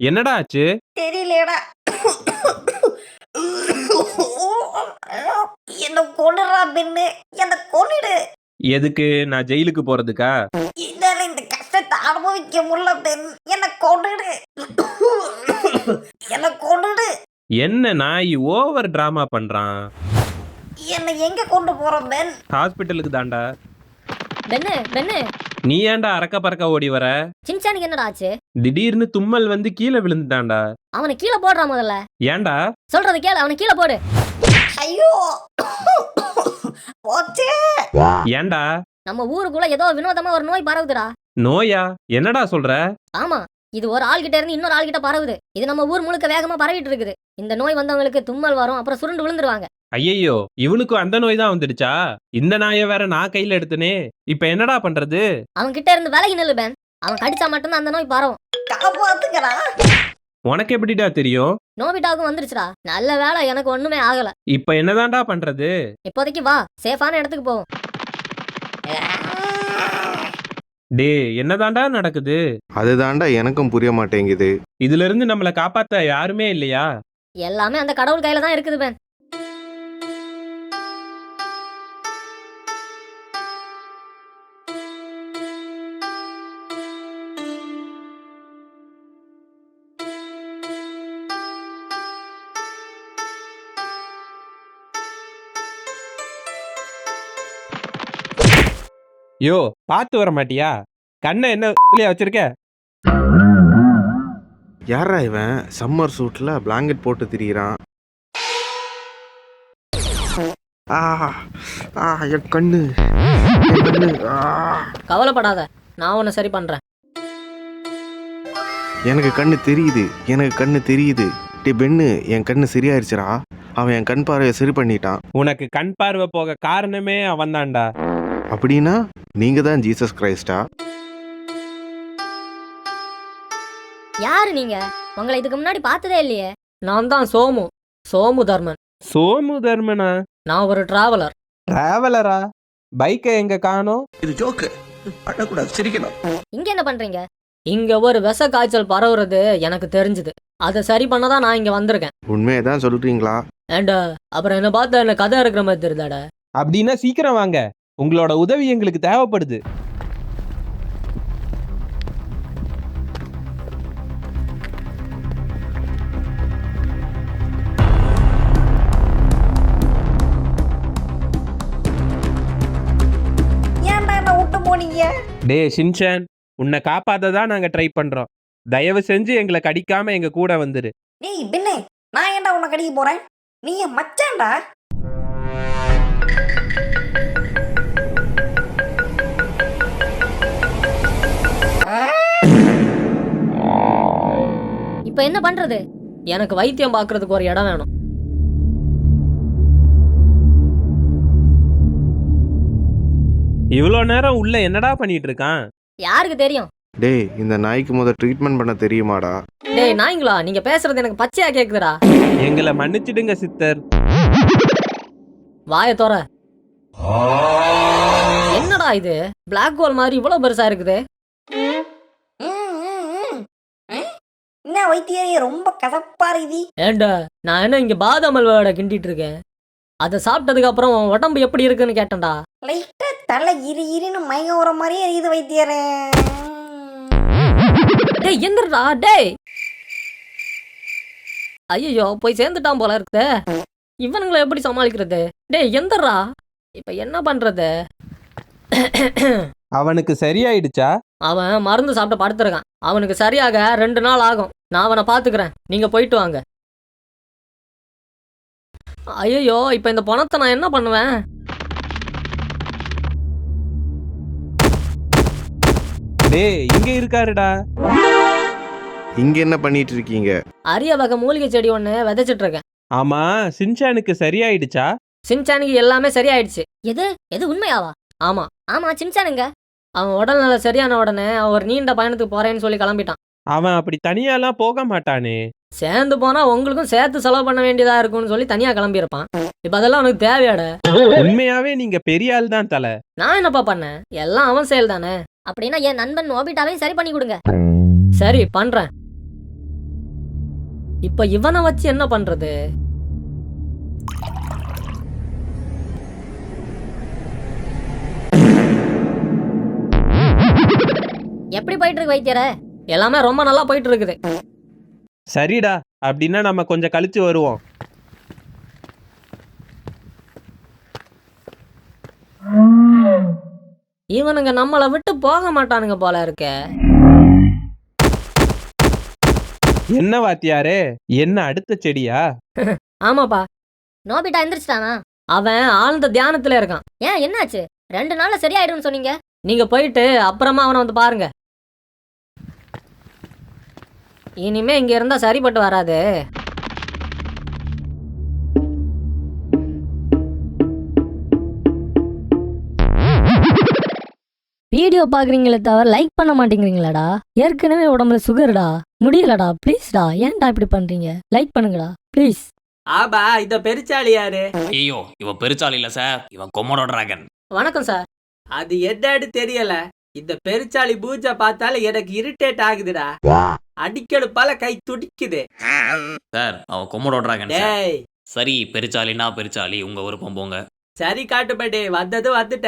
என்னடா ஆச்சு? தெரியலடா. என்ன கொன்னுடா பென்னு. என்ன கொன்னுடு. எதுக்கு? நான் ஜெயிலுக்கு போறதுக்கா? என்னால இந்த கஷ்டத்தை அனுபவிக்க முடியல பென். என்ன கொன்னுடு. என்ன கொன்னுடு. என்ன நாய் ஓவர் டிராமா பண்றான்? என்ன எங்க கொண்டு போற பென்? ஹாஸ்பிட்டலுக்கு தான்டா. பென்னு பென்னு நீ ஏன்டா அரக்க பறக்க ஓடி வர? சின்சானுக்கு என்னடா ஆச்சு? திடீர்னு தும்மல் வந்து கீழே விழுந்துட்டான்டா. அவனை கீழே போடுறா முதல்ல. ஏன்டா? சொல்றது கேளு, அவனை கீழே போடு. ஐயோ போச்சே. ஏன்டா? நம்ம ஊருக்குள்ள ஏதோ வினோதமா ஒரு நோய் பரவுதுடா. நோயா? என்னடா சொல்ற? ஆமா, இது ஒரு ஆள்கிட்ட இருந்து இன்னொரு ஆள்கிட்ட பரவுது. இது நம்ம ஊர் முழுக்க வேகமா பரவிட்டு இருக்குது. இந்த நோய் வந்தவங்களுக்கு தும்மல் வரும், அப்புறம் சுருண்டு விழுந்துருவாங்க. ஐயையோ, இவனுக்கும் அந்த நோய் தான் வந்துடுச்சா? இந்த நாயை வேற நான் கையில எடுத்தனே. இப்ப என்னடா பண்றது? அவன் கிட்ட இருந்து விலகி நில்லு பென். அவன் கடிச்சா மட்டும்தான் அந்த நோய் பரவும். காப்பாத்துக்கடா. உனக்கு எப்படிடா தெரியும்? நோபிட்டாவுக்கும் வந்துருச்சுடா. நல்ல வேளை எனக்கு ஒண்ணுமே ஆகல. இப்ப என்னதான்டா பண்றது? இப்போதைக்கு வா, சேஃபான இடத்துக்கு போவோம். டே, என்னதான்டா நடக்குது? அதுதான்டா எனக்கும் புரிய மாட்டேங்குது. இதுல இருந்து நம்மள காப்பாத்த யாருமே இல்லையா? எல்லாமே அந்த கடவுள் கையில தான் இருக்குது பென். யோ, பாத்து வர மாட்டியா? கண்ணை என்ன வச்சிருக்க? யாரா இவன் சம்மர் சூட்ல பிளாங்கெட் போட்டு திரியிறான்? என் கண்ணு. கவலைப்படாத, நான் உன்னை சரி பண்றேன். எனக்கு கண்ணு தெரியுது, எனக்கு கண்ணு தெரியுது. டே பெண்ணு, என் கண்ணு சரியாயிருச்சுடா. அவன் என் கண் பார்வையை சரி பண்ணிட்டான். உனக்கு கண் பார்வை போக காரணமே அவன்தான்டா. அப்படின்னா நீங்க தான் ஜீசஸ் கிரைஸ்டா? யாரு நீங்க? உங்களை இதுக்கு முன்னாடி பார்த்ததே இல்லையே. நான் தான் சோமு தர்மன். சோமு தர்மனா? நான் ஒரு டிராவலர். டிராவலரா? பைக்கை எங்க காணோம்? இது ஜோக்கு, அழக்கூடாது, சிரிக்கணும். இங்க என்ன பண்றீங்க? இங்க ஒரு விஷ காய்ச்சல் பரவுறது எனக்கு தெரிஞ்சுது. அதை சரி பண்ணதான் நான் இங்க வந்திருக்கேன். உண்மையை தான் சொல்றீங்களா? ஏண்டா, அப்புறம் என்ன பார்த்தா என்ன கதை இருக்கிற மாதிரி தெரியுதாடா? அப்படின்னா சீக்கிரம் வாங்க, உங்களோட உதவி எங்களுக்கு தேவைப்படுது. ஏன்டா என்ன விட்டு போனீங்க? டே ஷின்சான், உன்னை காப்பாத்ததான் நாங்க ட்ரை பண்றோம். தயவு செஞ்சு எங்களை கடிக்காம எங்க கூட வந்துரு. டேய் பெண்ணே, நான் ஏன்டா உன்னை கடிக்க போறேன்? நீ என் மச்சான்டா. இப்ப என்ன பண்றது? எனக்கு வைத்தியம் பார்க்கறதுக்கு ஒரு இடம் வேணும். இவ்வளோ நேரம் உள்ள என்னடா பண்ணிட்டு இருக்கான்? யாருக்கு தெரியும்? டேய், இந்த நாய்க்கு முத ட்ரீட்மெண்ட் பண்ண தெரியுமாடா? டேய் நாய்ங்களா, நீங்க பேசுறது எனக்கு பச்சையா கேக்குதுடா. எங்களை மன்னிச்சிடுங்க சித்தர். வாயை தோற. என்னடா இது? பிளாக் ஹோல் மாதிரி இவ்வளவு பெருசா இருக்குது. என்ன வைத்தியரே, ரொம்ப கசப்பா இருக்குது. ஏண்டா, நான் என்ன இங்க பாதாம் அல்வாவோட கிண்டிட்டு இருக்கேன். அதை சாப்பிட்டதுக்கு அப்புறம் உன் உடம்பு எப்படி இருக்குன்னு கேட்டேன்டா. லைட்டா தலை இரின்னு மயங்க வர மாதிரியே இருக்குது வைத்தியரே. டேய் எந்திரடா டேய். ஐயோ, போய் சேர்ந்துட்டான் போல இருக்குது. இவனுங்களை எப்படி சமாளிக்கிறது? டேய் எந்திரடா. இப்ப என்ன பண்றது? அவனுக்கு சரியாயிடுச்சா? அவன் மருந்து சாப்பிட்டு படுத்துருக்கான். அவனுக்கு சரியாக 2 நாள் ஆகும். நான் அவனை பாத்துக்கிறேன், நீங்க போயிட்டு வாங்க. ஐயோ, இப்ப இந்த பணத்தை நான் என்ன பண்ணுவேன்? டேய், இங்க இருக்காருடா. இங்க என்ன பண்ணிட்டு இருக்கீங்க? அரிய வகை மூலிகை செடி ஒண்ணு விதைச்சிட்டு இருக்கேன். ஆமா, சின்சானுக்கு சரியாயிடுச்சா? சின்சானுக்கு எல்லாமே சரியாயிடுச்சு. எது எது உண்மையாவா? ஆமா ஆமா, சின்சானுங்க அவன் உடல்நல சரியான உடனே அவன் ஒரு நீண்ட பயணத்துக்கு போறேன்னு சொல்லி கிளம்பிட்டான். அவன் அப்படி தனியாலாம் போக மாட்டானே. சேர்ந்து போனா உங்களுக்கும் சேர்த்து செலவு பண்ண வேண்டியதா இருக்கும்னு சொல்லி தனியா கிளம்பி இருப்பான். இப்ப அதெல்லாம் உனக்கு தேவையாட? உண்மையாவே நீங்க பெரிய ஆள் தான் தல. நான் என்னப்பா பண்ணேன்? எல்லாம் அவன் செயல் தானே. அப்படின்னா என் நண்பன் நோபிட்டாவையும் சரி பண்ணி கொடுங்க. சரி பண்றேன். இப்ப இவனை வச்சு என்ன பண்றது? எப்படி போயிட்டு இருக்கு வைத்தியர? எல்லாமே ரொம்ப நல்லா போயிட்டு இருக்குது. சரிடா, அப்படின்னா நம்ம கொஞ்சம் கழிச்சு வருவோம். இவனுங்க நம்மளை விட்டு போக மாட்டானுங்க போல இருக்கே. என்ன வாத்தியாரே, என்ன அடுத்த செடியா? ஆமாப்பா. நோபிட்டா எந்திரிச்சிட்டானா? அவன் ஆழ்ந்த தியானத்துல இருக்கான். ஏன் என்னாச்சு? 2 நாள்ல சரியாயிடும்னு சொன்னீங்க. நீங்க போயிட்டு அப்புறமா அவனை வந்து பாருங்க. இனிமே இங்க இருந்தா சரிப்பட்டு வராது. வீடியோ பாக்குறீங்களே தவிர லைக் பண்ண மாட்டேங்கிறீங்களாடா? ஏற்கனவே உடம்புல சுகர்டா, முடியலடா. ப்ளீஸ்டா, ஏன்டா இப்படி பண்றீங்க? லைக் பண்ணுங்கடா ப்ளீஸ். ஆபா இத பெருச்சாளி யாரு? ஐயோ இவன் பெருச்சாளி இல்ல சார், இவன் கொமோடோ டிராகன். வணக்கம் சார். அது என்னன்னு தெரியல. இந்த பெருச்சாளி பூஜை பார்த்தாலும் எனக்கு இரிட்டேட் ஆகுதுடா. அடிக்கடுப்பால கை துடிக்குது. சார் அவன் கொமோடோ டிராகன் சார். டேய் சரி பெருச்சாலினா பெருச்சாலி, உங்க விருப்பம் போங்க. சரி காட்டுப்பட்டே, வந்தது வந்துட்ட.